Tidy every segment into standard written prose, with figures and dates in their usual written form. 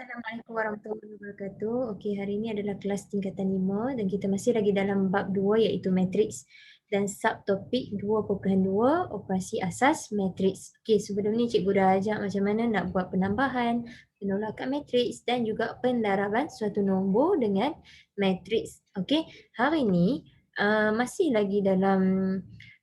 Assalamualaikum warahmatullahi wabarakatuh. Okey, hari ini adalah kelas tingkatan 5 dan kita masih lagi dalam bab 2 iaitu matriks dan subtopik 2.2 operasi asas matriks. Okey, sebelum ni cikgu dah ajar macam mana nak buat penambahan, penolakan matriks dan juga pendaraban suatu nombor dengan matriks. Okey, hari ni masih lagi dalam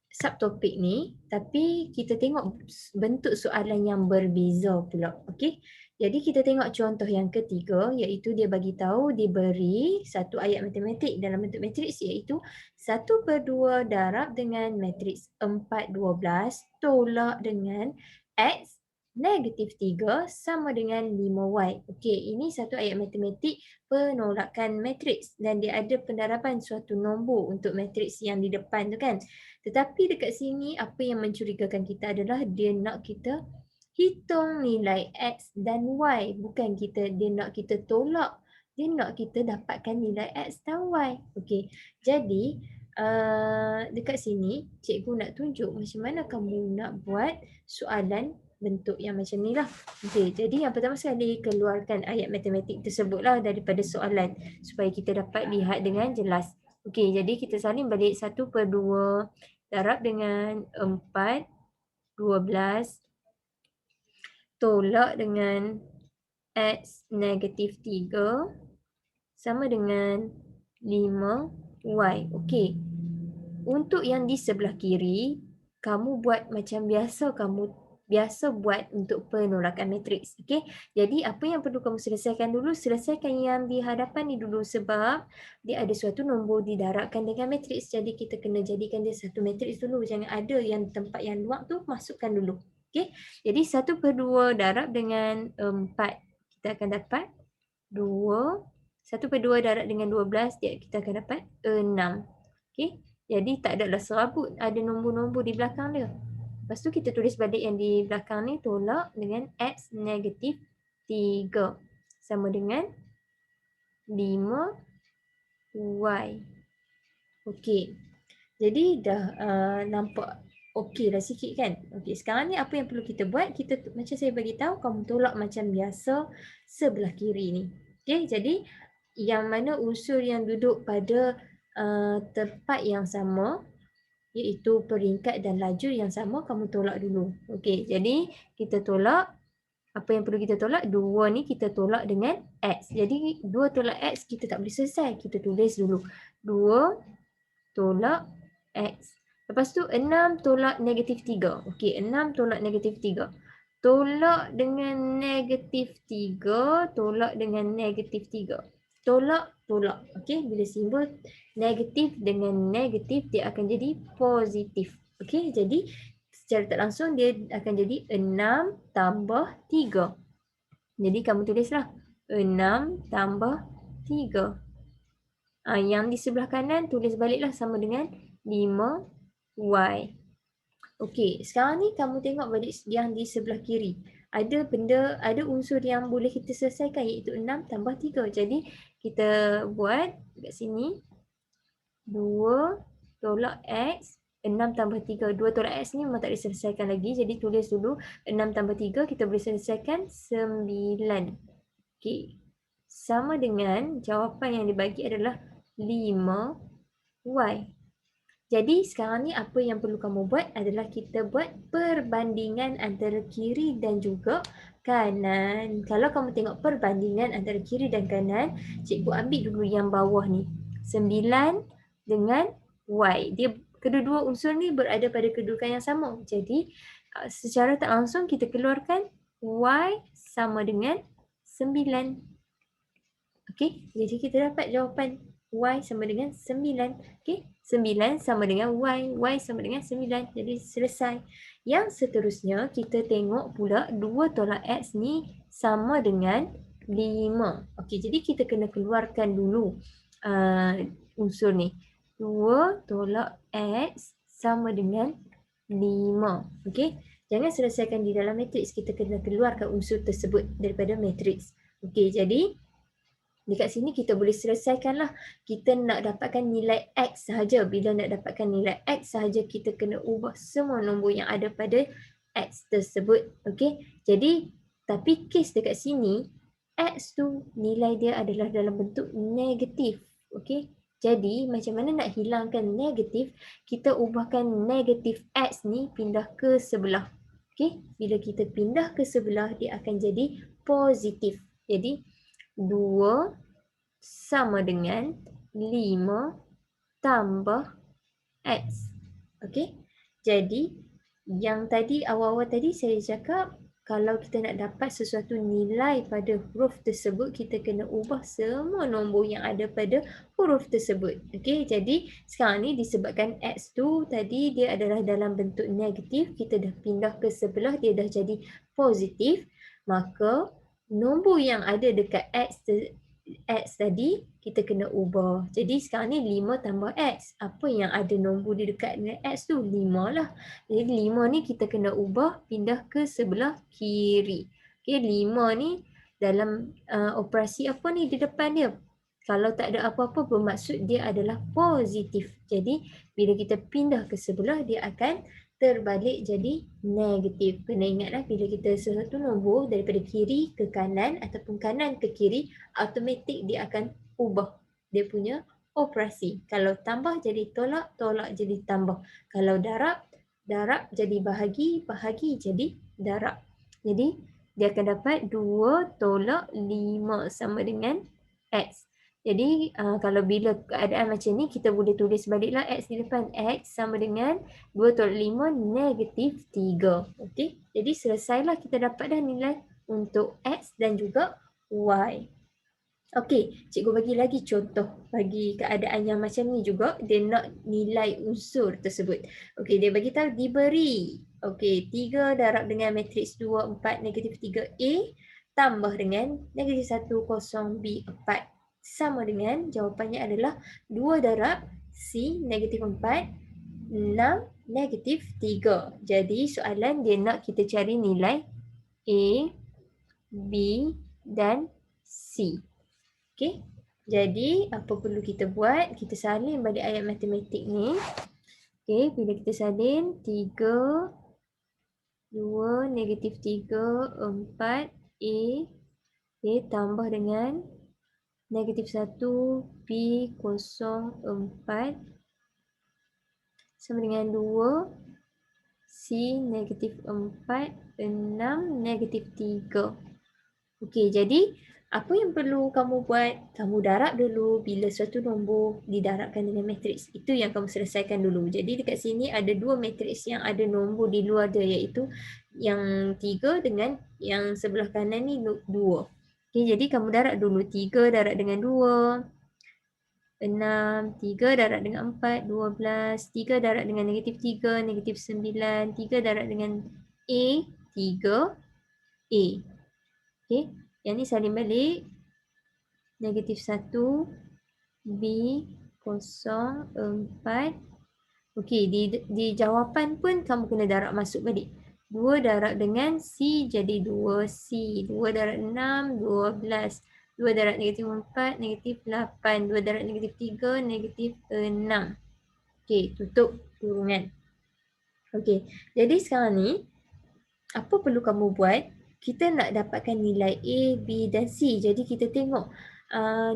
subtopik ni tapi kita tengok bentuk soalan yang berbeza pula. Okey. Jadi kita tengok contoh yang ketiga iaitu dia bagi tahu diberi satu ayat matematik dalam bentuk matriks iaitu 1/2 darab dengan matriks 4/12 tolak dengan X -3 sama dengan 5Y. Okey, ini satu ayat matematik penolakan matriks dan dia ada pendaraban suatu nombor untuk matriks yang di depan tu kan. Tetapi dekat sini apa yang mencurigakan kita adalah dia nak kita hitung nilai X dan Y. Bukan dia nak kita tolak. Dia nak kita dapatkan nilai X dan Y. Okey. Jadi, dekat sini cikgu nak tunjuk macam mana kamu nak buat soalan bentuk yang macam ni lah. Okey. Jadi yang pertama sekali keluarkan ayat matematik tersebutlah daripada soalan supaya kita dapat lihat dengan jelas. Okey. Jadi kita salin balik 1/2 darab dengan 4/12 tolak dengan X -3 sama dengan 5Y. Okey. Untuk yang di sebelah kiri, kamu buat macam biasa biasa buat untuk penolakan matriks. Okey. Jadi apa yang perlu kamu selesaikan dulu? Selesaikan yang di hadapan ni dulu sebab dia ada suatu nombor didarabkan dengan matriks. Jadi kita kena jadikan dia satu matriks dulu. Jangan ada yang tempat yang luar tu masukkan dulu. Okey. Jadi 1/2 darab dengan 4. Kita akan dapat 2. 1/2 darab dengan 12 kita akan dapat 6. Okey. Jadi tak adalah serabut ada nombor-nombor di belakang dia. Lepas tu kita tulis balik yang di belakang ni tolak dengan X -3 sama dengan 5Y. Okey. Jadi dah nampak okey dah sikit kan? Okey, sekarang ni apa yang perlu kita buat? Macam saya bagi tahu kamu tolak macam biasa sebelah kiri ni. Okey, jadi yang mana unsur yang duduk pada tempat yang sama iaitu peringkat dan lajur yang sama kamu tolak dulu. Okey, jadi kita tolak apa yang perlu kita tolak? 2 ni kita tolak dengan X. Jadi 2 tolak X kita tak boleh selesai. Kita tulis dulu. 2 tolak X. Lepas tu 6 tolak -3. Okey, 6 tolak -3. Tolak dengan -3, tolak dengan -3. Tolak. Okey, bila simbol negatif dengan negatif dia akan jadi positif. Okey, jadi secara tak langsung dia akan jadi 6 tambah 3. Jadi kamu tulislah 6 tambah 3. Yang di sebelah kanan tulis baliklah sama dengan 5Y. Okey, sekarang ni kamu tengok balik yang di sebelah kiri. Ada unsur yang boleh kita selesaikan iaitu 6 tambah 3. Jadi kita buat dekat sini 2 tolak X 6 tambah 3. 2 tolak X ni memang tak boleh selesaikan lagi. Jadi tulis dulu 6 tambah 3 kita boleh selesaikan 9. Okey. Sama dengan jawapan yang dibagi adalah 5Y. Jadi sekarang ni apa yang perlu kamu buat adalah kita buat perbandingan antara kiri dan juga kanan. Kalau kamu tengok perbandingan antara kiri dan kanan, cikgu ambil dulu yang bawah ni. 9 dengan Y. Dia kedua-dua unsur ni berada pada kedudukan yang sama. Jadi secara tak langsung kita keluarkan Y sama dengan 9. Okey, jadi kita dapat jawapan Y sama dengan 9. Okey, 9 sama dengan Y. Y sama dengan 9. Jadi selesai. Yang seterusnya kita tengok pula 2 tolak X ni sama dengan 5. Okey, jadi kita kena keluarkan dulu unsur ni. 2 tolak X sama dengan 5. Okey, jangan selesaikan di dalam matriks. Kita kena keluarkan unsur tersebut daripada matriks. Okey, jadi dekat sini kita boleh selesaikanlah. Kita nak dapatkan nilai X sahaja. Bila nak dapatkan nilai X sahaja, kita kena ubah semua nombor yang ada pada X tersebut. Okey. Jadi, tapi kes dekat sini, X tu nilai dia adalah dalam bentuk negatif. Okey. Jadi macam mana nak hilangkan negatif? Kita ubahkan negatif X ni pindah ke sebelah. Okey. Bila kita pindah ke sebelah dia akan jadi positif. Jadi 2 sama dengan 5 tambah X. Okey. Jadi yang tadi awal-awal tadi saya cakap kalau kita nak dapat sesuatu nilai pada huruf tersebut kita kena ubah semua nombor yang ada pada huruf tersebut. Okey. Jadi sekarang ni disebabkan X tu tadi dia adalah dalam bentuk negatif, kita dah pindah ke sebelah dia dah jadi positif, maka nombor yang ada dekat X tadi kita kena ubah. Jadi sekarang ni 5 tambah X. Apa yang ada nombor di dekat dengan X tu? 5 lah. Jadi 5 ni kita kena ubah pindah ke sebelah kiri. Okay, 5 ni dalam operasi apa ni di depan dia? Kalau tak ada apa-apa bermaksud dia adalah positif. Jadi bila kita pindah ke sebelah dia akan terbalik jadi negatif. Kena ingatlah bila kita sesuatu nombor daripada kiri ke kanan ataupun kanan ke kiri, automatik dia akan ubah dia punya operasi. Kalau tambah jadi tolak, tolak jadi tambah. Kalau darab, darab jadi bahagi, bahagi jadi darab. Jadi dia akan dapat 2 tolak 5 sama dengan X. Jadi kalau bila keadaan macam ni kita boleh tulis baliklah X di depan. X sama dengan 2 tolak 5 negatif 3. Okey. Jadi selesailah kita dapat dah nilai untuk X dan juga Y. Okey, cikgu bagi lagi contoh bagi keadaan yang macam ni juga dia nak nilai unsur tersebut. Okey, dia bagi tahu diberi. Okey, 3 darab dengan matriks 2 4 negatif 3A tambah dengan negatif 1 0 B 4 sama dengan jawapannya adalah 2 darab C negatif 4 6 negatif 3. Jadi soalan dia nak kita cari nilai A, B dan C. Okey. Jadi apa perlu kita buat? Kita salin balik ayat matematik ni. Okey, bila kita salin 3 2 negatif 3 4 A okey tambah dengan negatif 1 B 0 4 sama dengan 2 C negatif 4 6 negatif 3. Okey, jadi apa yang perlu kamu buat? Kamu darab dulu bila suatu nombor didarabkan dengan matriks. Itu yang kamu selesaikan dulu. Jadi dekat sini ada 2 matriks yang ada nombor di luar dia iaitu yang 3 dengan yang sebelah kanan ni 2. Okey, jadi kamu darab dulu 3 darab dengan 2. 6, 3 darab dengan 4, 12, 3 darab dengan negatif 3, negatif 9, 3 darab dengan A, 3, A. Okey. Yang ni salin balik. Negatif 1, B, 0, 4. Okey, di jawapan pun kamu kena darab masuk balik. 2 darab dengan C jadi 2C. 2 darab 6, 12. 2 darab negatif 4, negatif 8. 2 darab negatif 3, negatif 6. Okey, tutup kurungan. Okey, jadi sekarang ni apa perlu kamu buat? Kita nak dapatkan nilai A, B dan C. Jadi kita tengok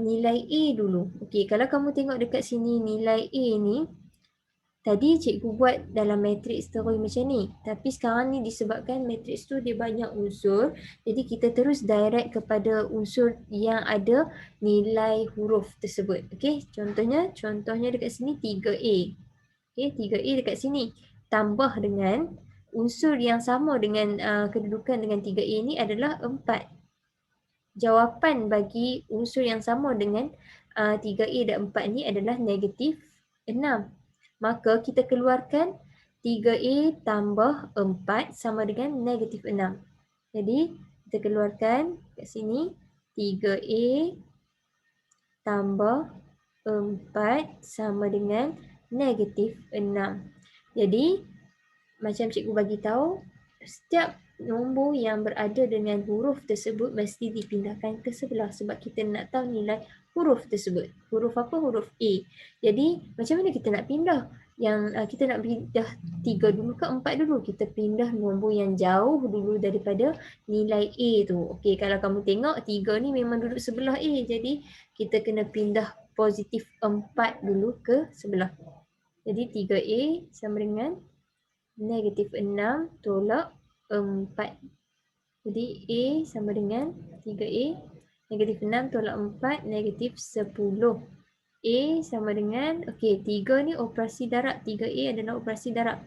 nilai A dulu. Okey, kalau kamu tengok dekat sini nilai A ni, tadi cikgu buat dalam matriks terus macam ni. Tapi sekarang ni disebabkan matriks tu dia banyak unsur, jadi kita terus direct kepada unsur yang ada nilai huruf tersebut. Okey, contohnya dekat sini 3A. Okey, 3A dekat sini. Tambah dengan unsur yang sama dengan kedudukan dengan 3A ni adalah 4. Jawapan bagi unsur yang sama dengan 3A dan 4 ni adalah negatif 6. Maka kita keluarkan 3A tambah 4 sama dengan negatif 6. Jadi kita keluarkan kat sini 3A tambah 4 sama dengan negatif 6. Jadi macam cikgu bagi tahu, setiap nombor yang berada dengan huruf tersebut mesti dipindahkan ke sebelah sebab kita nak tahu nilai huruf tersebut. Huruf apa? Huruf A. Jadi macam mana kita nak pindah? yang kita nak pindah 3 dulu ke 4 dulu. Kita pindah nombor yang jauh dulu daripada nilai A tu. Okey, kalau kamu tengok 3 ni memang duduk sebelah A. Jadi kita kena pindah positif 4 dulu ke sebelah. Jadi 3A sama dengan negatif 6 tolak 4. Jadi A sama dengan 3A negatif 6 tolak 4 negatif 10. A sama dengan, okey, 3 ni operasi darab. 3A adalah operasi darab.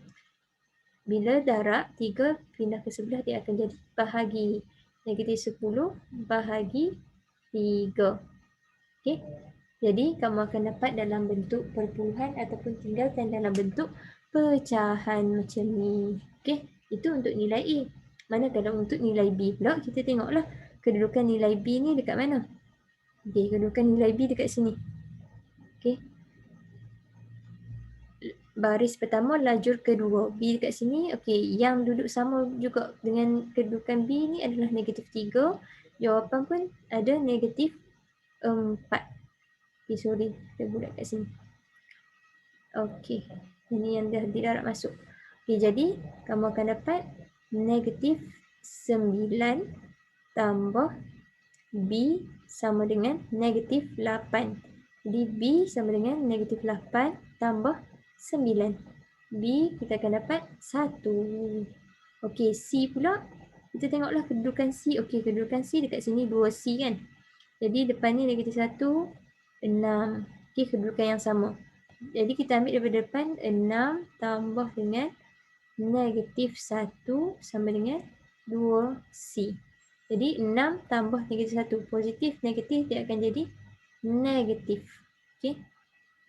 Bila darab, 3 pindah ke sebelah, dia akan jadi bahagi. Negatif 10 bahagi 3. Okey. Jadi, kamu akan dapat dalam bentuk perpuluhan ataupun tinggalkan dalam bentuk pecahan macam ni. Okey. Itu untuk nilai A. Manakala untuk nilai B pula, kita tengoklah kedudukan nilai B ni dekat mana. Okey, kedudukan nilai B dekat sini. Okey. Baris pertama, lajur kedua. B dekat sini, okey, yang duduk sama juga dengan kedudukan B ni adalah negatif 3. Jawapan pun ada negatif 4. Okay, sorry, kita bulat kat sini. Okey, ini yang dah didarab masuk. Okey, jadi kamu akan dapat negatif 9 tambah B sama dengan negatif 8. Jadi B sama dengan negatif 8 tambah 9. B kita akan dapat 1. Okey, C pula. Kita tengoklah kedudukan C. Okey, kedudukan C dekat sini 2C kan. Jadi depan ni negatif 1, 6. Okey, kedudukan yang sama. Jadi kita ambil daripada depan 6 tambah dengan negatif 1 sama dengan 2C. Jadi 6 tambah negatif 1. Positif, negatif dia akan jadi negatif. Okey.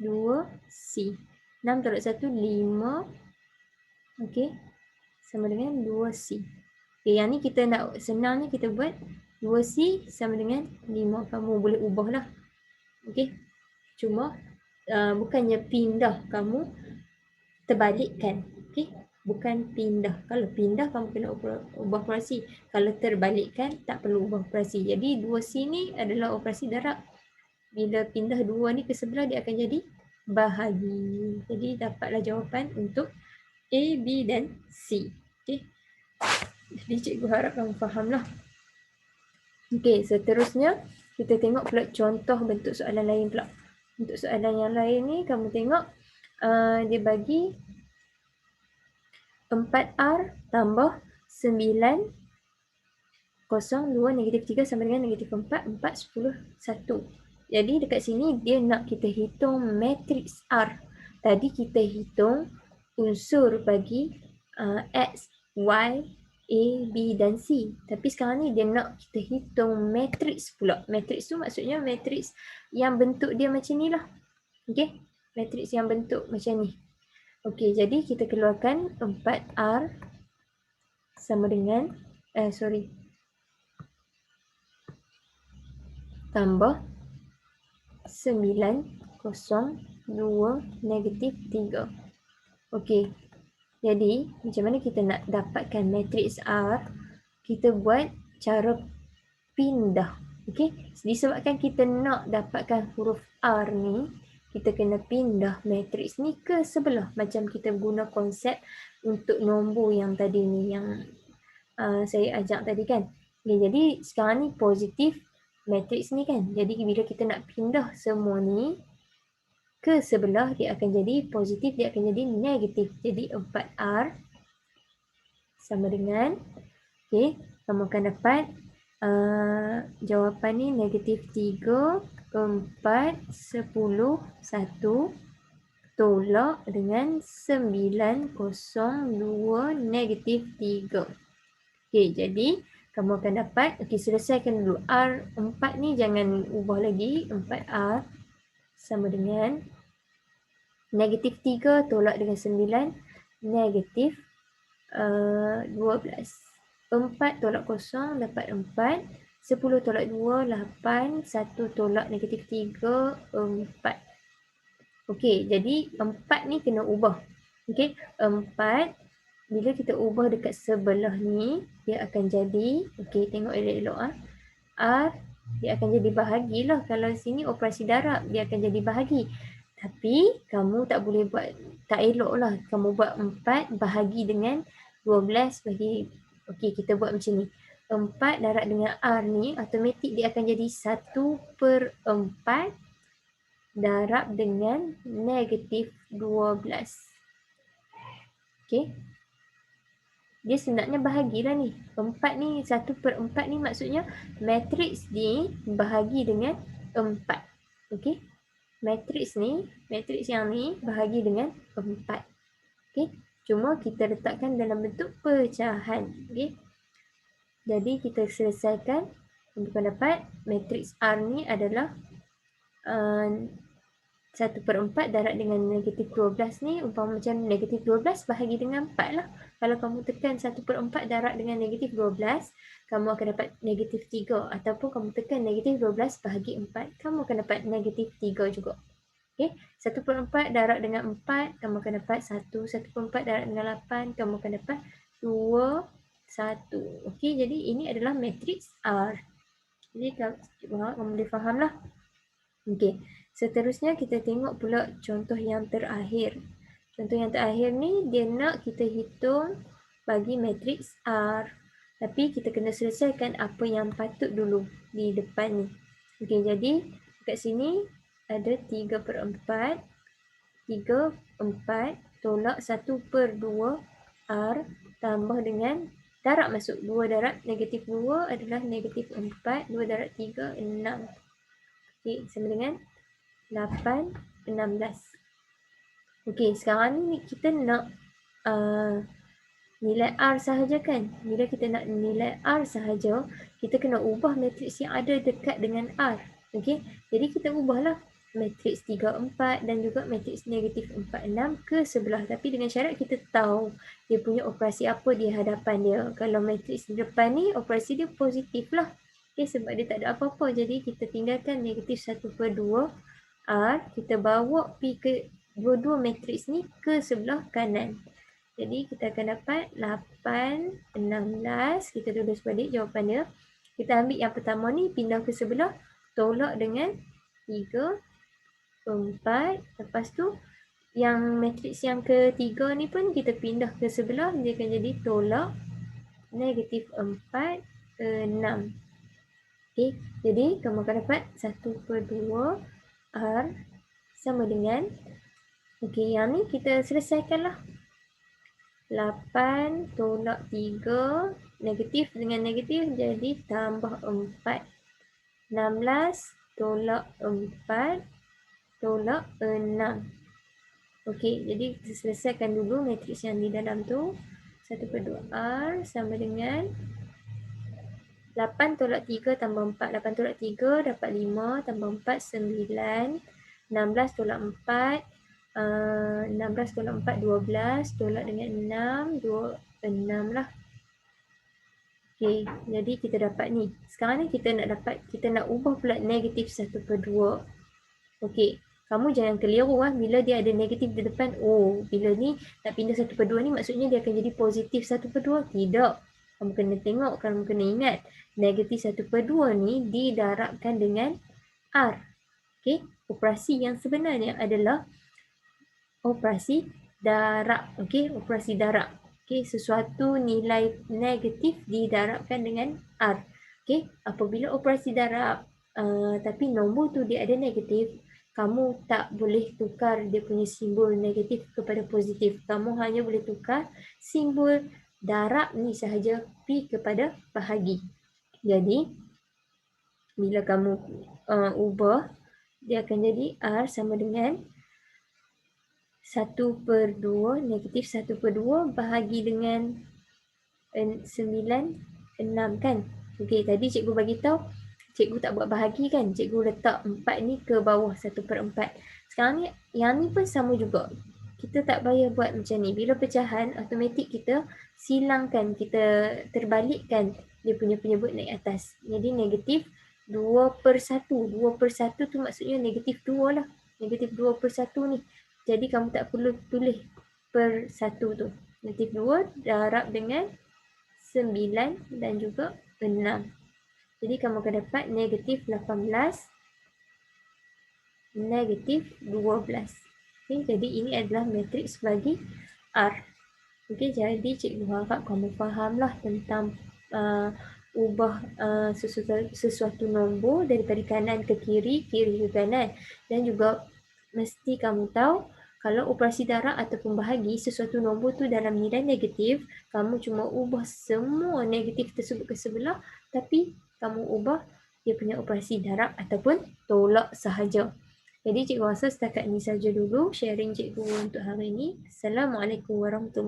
2C. 6 tolak 1, 5. Okey. Sama dengan 2C. Okey, yang ni kita nak senang ni kita buat 2C sama dengan 5. Kamu boleh ubah lah. Okey. Cuma bukannya pindah, kamu terbalikkan. Okey. Bukan pindah. Kalau pindah kamu kena ubah operasi. Kalau terbalikkan tak perlu ubah operasi. Jadi 2C ni adalah operasi darab. Bila pindah 2 ni ke sebelah dia akan jadi bahagi. Jadi dapatlah jawapan untuk A, B dan C. Okey. Jadi cikgu harap kamu fahamlah. Okey, seterusnya kita tengok pula contoh bentuk soalan lain pula. Untuk soalan yang lain ni kamu tengok dia bagi 4R tambah 9 2 negatif 3 sama dengan negatif 4, 4, 10, 1. Jadi dekat sini dia nak kita hitung matriks R. Tadi kita hitung unsur bagi X, Y, A, B dan C. Tapi sekarang ni dia nak kita hitung matriks pula. Matriks tu maksudnya matriks yang bentuk dia macam ni lah. Okay, matriks yang bentuk macam ni. Okay, jadi kita keluarkan 4R sama dengan, tambah 9, 2, negatif 3. Okey, jadi macam mana kita nak dapatkan matriks R? Kita buat cara pindah. Okey, disebabkan kita nak dapatkan huruf R ni, kita kena pindah matriks ni ke sebelah. Macam kita guna konsep untuk nombor yang tadi ni, yang saya ajak tadi kan. Okay, jadi sekarang ni positif matriks ni kan. Jadi bila kita nak pindah semua ni ke sebelah, dia akan jadi positif, dia akan jadi negatif. Jadi 4R sama dengan, okay, kamu akan dapat jawapan ni negatif 3, 4, 10, 1 tolak dengan 9, 2, negatif 3. Okay, jadi kamu akan dapat, okay, selesaikan dulu. R4 ni jangan ubah lagi. 4R sama dengan negatif 3 tolak dengan 9, negatif 12. 4 tolak 0 dapat 4. 10 tolak 2, 8. 1 tolak negatif 3, 4. Okay, jadi 4 ni kena ubah. Okay, 4 bila kita ubah dekat sebelah ni, dia akan jadi, okey, tengok elok-elok R, dia akan jadi bahagi lah. Kalau sini operasi darab, dia akan jadi bahagi. Tapi kamu tak boleh buat, tak elok lah kamu buat 4 bahagi dengan 12 bagi, okey kita buat macam ni. 4 darab dengan R ni automatik dia akan jadi 1/4 darab dengan negatif 12. Okey. Dia sebenarnya bahagilah ni. 4 ni, 1/4 ni maksudnya matriks ni bahagi dengan 4. Okey. Matriks ni, matriks yang ni bahagi dengan 4. Okey. Cuma kita letakkan dalam bentuk pecahan. Okey. Jadi kita selesaikan. Kita dapat matriks R ni adalah 1/4 darab dengan negatif 12 ni umpama macam negatif 12 bahagi dengan 4 lah. Kalau kamu tekan 1/4 darab dengan negatif 12, kamu akan dapat negatif 3. Ataupun kamu tekan negatif 12 bahagi 4, kamu akan dapat negatif 3 juga. Okay. 1/4 darab dengan 4, kamu akan dapat 1. 1/4 darab dengan 8, kamu akan dapat 2, 1. Okay, jadi ini adalah matriks R. Jadi kamu boleh faham lah. Okay. Seterusnya kita tengok pula contoh yang terakhir. Contoh yang terakhir ni dia nak kita hitung bagi matriks R. Tapi kita kena selesaikan apa yang patut dulu di depan ni. Okey, jadi kat sini ada 3/4. 3/4 tolak 1/2 R tambah dengan darab masuk. 2 darab negatif 2 adalah negatif 4. 2 darab 3, 6. Okey, sama dengan 8, 16. Okey, sekarang ni kita nak nilai R sahaja kan. Bila kita nak nilai R sahaja, kita kena ubah matriks yang ada dekat dengan R. Okey, jadi kita ubahlah matriks 3, 4 dan juga matriks negatif 4, 6 ke sebelah. Tapi dengan syarat kita tahu dia punya operasi apa di hadapan dia. Kalau matriks di depan ni, operasi dia positif lah. Okay, sebab dia tak ada apa-apa. Jadi kita tinggalkan negatif 1/2 R, kita bawa pi ke dua-dua matriks ni ke sebelah kanan. Jadi kita akan dapat 8, 16. Kita tulis balik jawapan dia. Kita ambil yang pertama ni, pindah ke sebelah, tolak dengan 3, 4. Lepas tu yang matriks yang ketiga ni pun kita pindah ke sebelah, dia akan jadi tolak negatif 4, 6. Okay, jadi kamu akan dapat 1/2 R sama dengan, okey, yang ni kita selesaikanlah. 8 tolak 3, negatif dengan negatif jadi tambah 4. 16 tolak 4 tolak 6. Okey, jadi kita selesaikan dulu matriks yang di dalam tu. 1/2 R sama dengan 8 tolak 3 tambah 4. 8 tolak 3 dapat 5 tambah 4, 9. 16 tolak 4, 16 tolak 4, 12. Tolak dengan 6, 6 lah. Okay, jadi kita dapat ni. Sekarang ni kita nak ubah pula negatif 1/2. Okay, kamu jangan keliru lah bila dia ada negatif di depan. Oh, bila ni nak pindah 1/2 ni maksudnya dia akan jadi positif 1/2. Tidak. Kamu kena tengok, kamu kena ingat. Negatif 1/2 ni didarabkan dengan R. Okay, operasi yang sebenarnya adalah operasi darab. Okay, operasi darab. Okay, sesuatu nilai negatif didarabkan dengan R. Okay, apabila operasi darab tapi nombor tu dia ada negatif, kamu tak boleh tukar dia punya simbol negatif kepada positif. Kamu hanya boleh tukar simbol darab ni sahaja pi kepada bahagi. Jadi bila kamu ubah, dia akan jadi R sama dengan 1/2 negatif 1/2 bahagi dengan 9, 6 kan. Okey, tadi cikgu bagi tahu cikgu tak buat bahagi kan. Cikgu letak 4 ni ke bawah 1/4. Sekarang ni yang ni pun sama juga. Kita tak payah buat macam ni. Bila pecahan, automatik kita silangkan, kita terbalikkan dia punya penyebut naik atas. Jadi negatif 2/1. 2/1 tu maksudnya negatif 2 lah. Negatif 2/1 ni. Jadi kamu tak perlu tulis per 1 tu. Negatif 2 darab dengan 9 dan juga 6. Jadi kamu akan dapat negatif 18 negatif 12. Okay, jadi ini adalah matriks bagi R. Okay, jadi cikgu harap kamu fahamlah tentang ubah sesuatu nombor daripada kanan ke kiri, kiri ke kanan. Dan juga mesti kamu tahu kalau operasi darab ataupun bahagi sesuatu nombor tu dalam nilai negatif, kamu cuma ubah semua negatif tersebut ke sebelah, tapi kamu ubah dia punya operasi darab ataupun tolak sahaja. Jadi cikgu rasa setakat ini saja dulu sharing cikgu untuk hari ini. Assalamualaikum warahmatullahi wabarakatuh.